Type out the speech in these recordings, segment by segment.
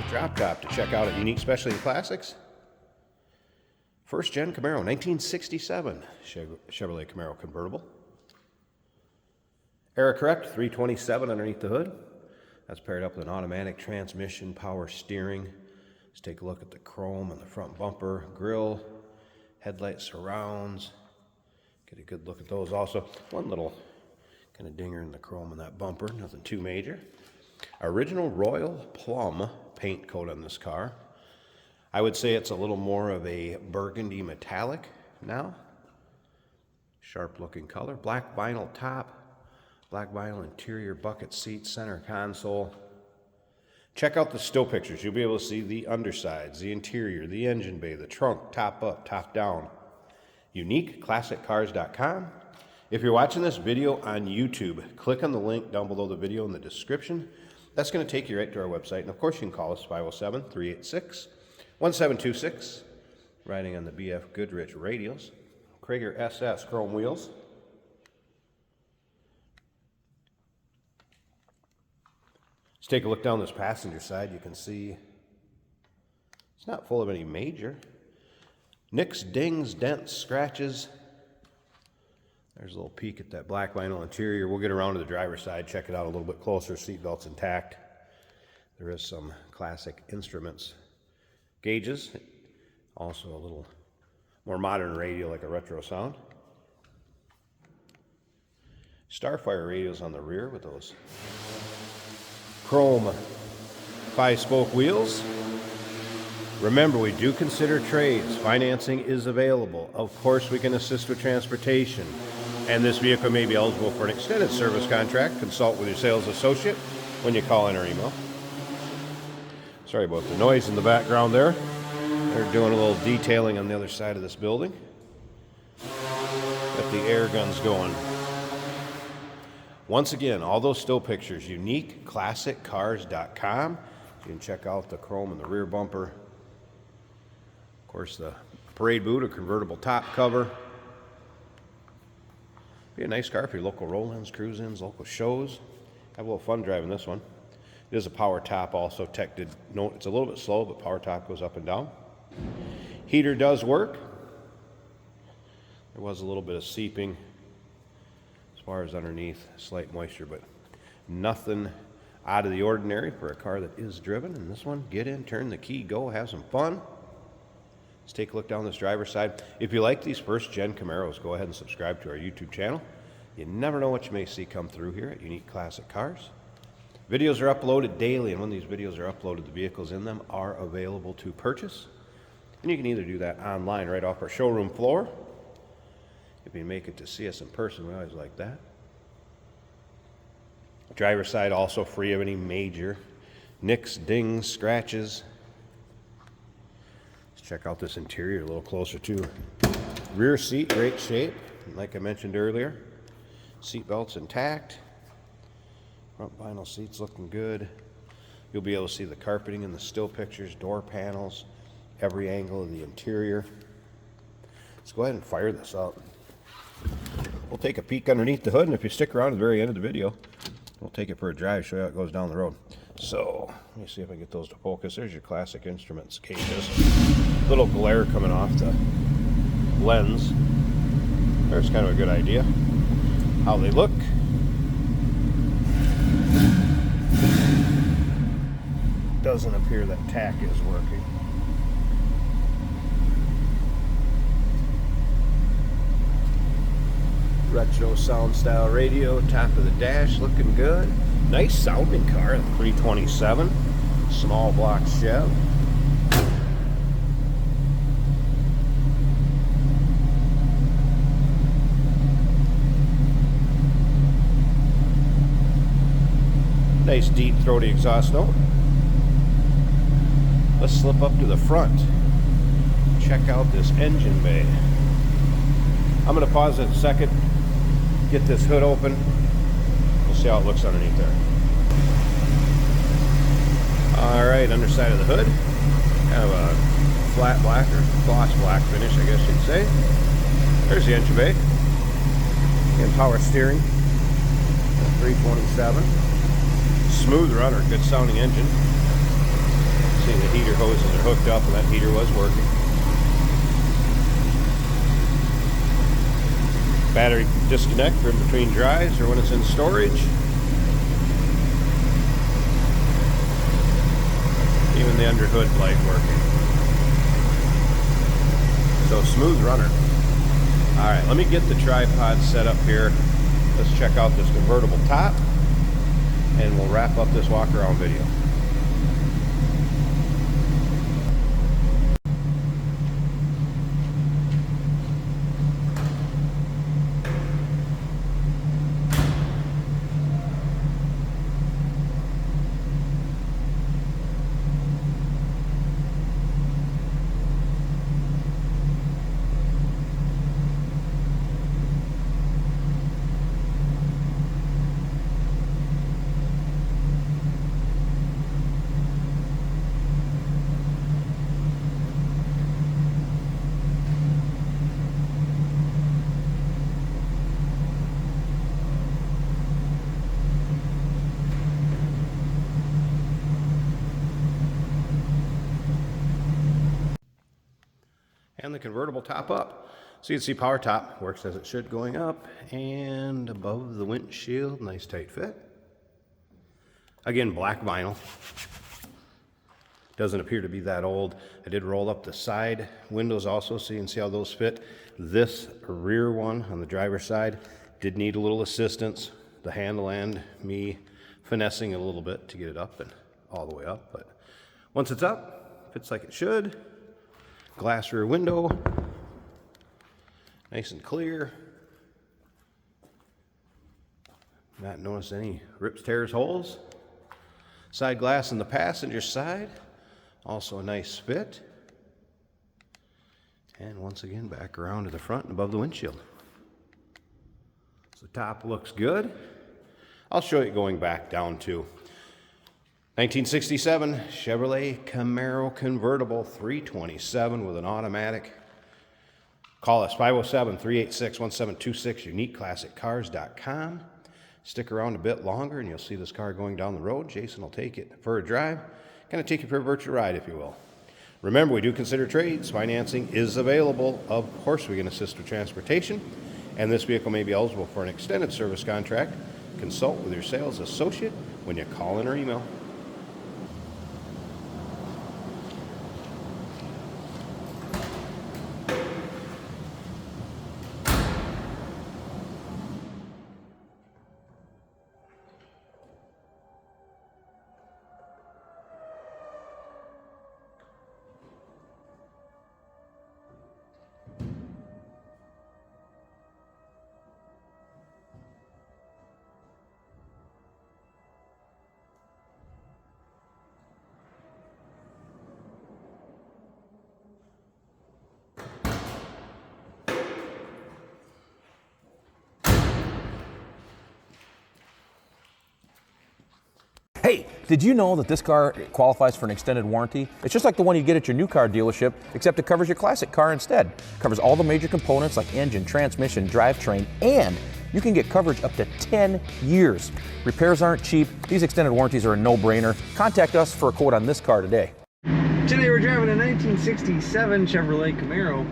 drop top to check out at Unique Specialty Classics. First gen Camaro, 1967 Chevrolet Camaro convertible. Era correct, 327 underneath the hood. That's paired up with an automatic transmission, power steering. Let's take a look at the chrome on the front bumper, grille, headlight surrounds. Get a good look at those also. One little kind of dinger in the chrome on that bumper, nothing too major. Original Royal Plum paint coat on this car. I would say it's a little more of a burgundy metallic now. Sharp looking color. Black vinyl top, black vinyl interior, bucket seat, center console. Check out the still pictures. You'll be able to see the undersides, the interior, the engine bay, the trunk, top up, top down. UniqueClassicCars.com. If you're watching this video on YouTube, click on the link down below the video in the description. That's going to take you right to our website. And of course, you can call us 507-386-1726. Riding on the BF Goodrich radials. Krager SS chrome wheels. Let's take a look down this passenger side. You can see it's not full of any major nicks, dings, dents, scratches. There's a little peek at that black vinyl interior. We'll get around to the driver's side, check it out a little bit closer. Seatbelt's intact. There is some classic instruments gauges. Also a little more modern radio, like a retro sound. Starfire radios on the rear with those chrome 5-spoke wheels. Remember, we do consider trades. Financing is available. Of course, we can assist with transportation. And this vehicle may be eligible for an extended service contract. Consult with your sales associate when you call in or email. Sorry about the noise in the background there. They're doing a little detailing on the other side of this building. Got the air guns going. Once again, all those still pictures, UniqueClassicCars.com. You can check out the chrome in the rear bumper. Of course, the parade boot, a convertible top cover. Be a nice car for your local roll-ins, cruise-ins, local shows. Have a little fun driving this one. It is a power top also. Tech did note it's a little bit slow, but power top goes up and down. Heater does work. There was a little bit of seeping as far as underneath, slight moisture, but nothing out of the ordinary for a car that is driven. And this one, get in, turn the key, go, have some fun. Let's take a look down this driver's side. If you like these first-gen Camaros, go ahead and subscribe to our YouTube channel. You never know what you may see come through here at Unique Classic Cars. Videos are uploaded daily, and when these videos are uploaded, the vehicles in them are available to purchase. And you can either do that online right off our showroom floor. If you make it to see us in person, we always like that. Driver's side also free of any major nicks, dings, scratches. Check out this interior a little closer too. Rear seat, great shape. Like I mentioned earlier, seat belt's intact. Front vinyl seats looking good. You'll be able to see the carpeting in the still pictures, door panels, every angle of the interior. Let's go ahead and fire this up. We'll take a peek underneath the hood, and if you stick around to the very end of the video, we'll take it for a drive, show you how it goes down the road. So, let me see if I can get those to focus. There's your classic instruments gauges. Little glare coming off the lens. There's kind of a good idea how they look. Doesn't appear that tack is working. Retro sound style radio, top of the dash looking good. Nice sounding car, 327, small block Chev. Nice deep throaty exhaust note. Let's slip up to the front. Check out this engine bay. I'm going to pause it a second, get this hood open. We'll see how it looks underneath there. All right, underside of the hood. Kind of a flat black or gloss black finish, I guess you'd say. There's the engine bay. And power steering. 327. Smooth runner, good sounding engine. See, the heater hoses are hooked up and that heater was working. Battery disconnect for in between drives or when it's in storage. Even the under hood light working. So smooth runner. All right, let me get the tripod set up here. Let's check out this convertible top and we'll wrap up this walk around video. And the convertible top up. So you can see power top works as it should going up and above the windshield, nice tight fit. Again, black vinyl. Doesn't appear to be that old. I did roll up the side windows also so you can see how those fit. This rear one on the driver's side did need a little assistance. The handle and me finessing it a little bit to get it up and all the way up. But once it's up, fits like it should. Glass rear window, nice and clear. Not noticed any rips, tears, holes. Side glass on the passenger side, also a nice fit. And once again, back around to the front and above the windshield. So the top looks good. I'll show you going back down to 1967 Chevrolet Camaro convertible 327 with an automatic. Call us 507-386-1726, uniqueclassiccars.com. Stick around a bit longer and you'll see this car going down the road. Jason will take it for a drive, kind of take you for a virtual ride if you will. Remember, we do consider trades. Financing is available. Of course, we can assist with transportation, and this vehicle may be eligible for an extended service contract. Consult with your sales associate when you call in or email. Hey, did you know that this car qualifies for an extended warranty? It's just like the one you get at your new car dealership, except it covers your classic car instead. It covers all the major components like engine, transmission, drivetrain, and you can get coverage up to 10 years. Repairs aren't cheap. These extended warranties are a no-brainer. Contact us for a quote on this car today. Today we're driving a 1967 Chevrolet Camaro.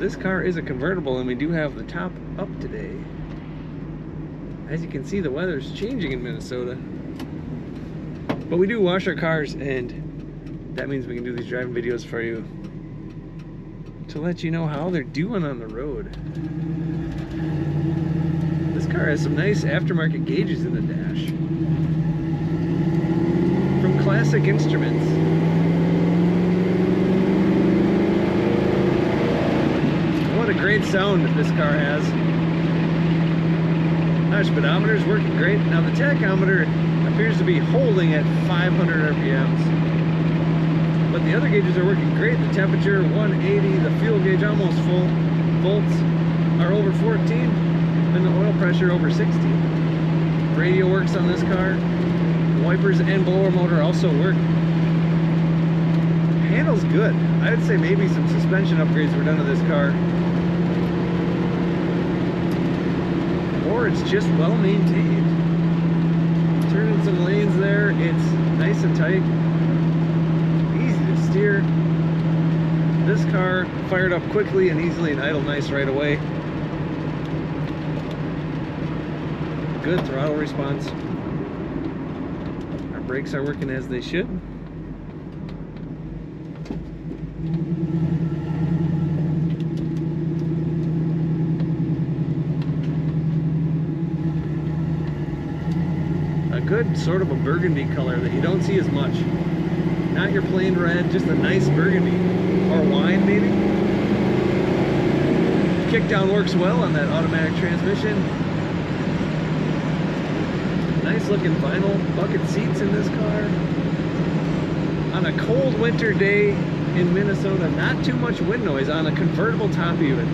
This car is a convertible and we do have the top up today. As you can see, the weather's changing in Minnesota. But we do wash our cars, and that means we can do these driving videos for you to let you know how they're doing on the road. This car has some nice aftermarket gauges in the dash from Classic Instruments. What a great sound this car has. Our speedometer is working great. Now the tachometer appears to be holding at 500 RPMs. But the other gauges are working great. The temperature 180, the fuel gauge almost full, volts are over 14, and the oil pressure over 60. Radio works on this car. Wipers and blower motor also work. Handles good. I'd say maybe some suspension upgrades were done to this car. Or it's just well maintained. Turning some lanes there, it's nice and tight. this car fired up quickly and easily and idled nice right away. Good throttle response. Our brakes are working as they should. A good sort of a burgundy color that you don't see as much. Not your plain red, just a nice burgundy. Or wine, maybe. Kickdown works well on that automatic transmission. Nice looking vinyl bucket seats in this car. On a cold winter day in Minnesota, not too much wind noise on a convertible top even.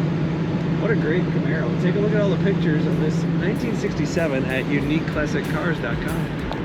What a great Camaro. Take a look at all the pictures of this 1967 at uniqueclassiccars.com.